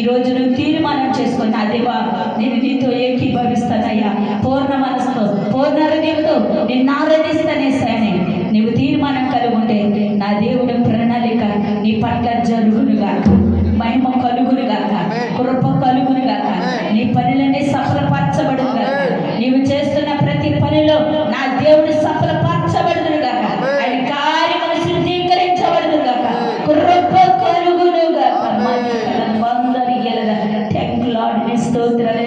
రోజు నువ్వు తీర్మానం చేసుకొని, నా దేవా నేను నీతో ఏకీభవిస్తానయ్యా, పూర్ణ మనసుతో పూర్ణ హృదయంతో నిన్ను ఆరాధిస్తానేసాయని నీవు తీర్మానం కలిగి ఉంటే నా దేవుడు ప్రణాళిక నీ పట్ల జరుగునుగా, మహిమ కలుగునుగాక, కృప కలుగునుగాక, నీ పనులన్నీ సఫలపరచబడునుగాక, నీవు చేస్తున్న ప్రతి పనిలో నా దేవుడు సఫలపరచబడునుగాక, ఆయన కార్యములు శుద్ధీకరించబడునుగాక, కృప కలుగునుగాక. థ్యాంక్ యూ లార్డ్, నీ స్తోత్రాలు.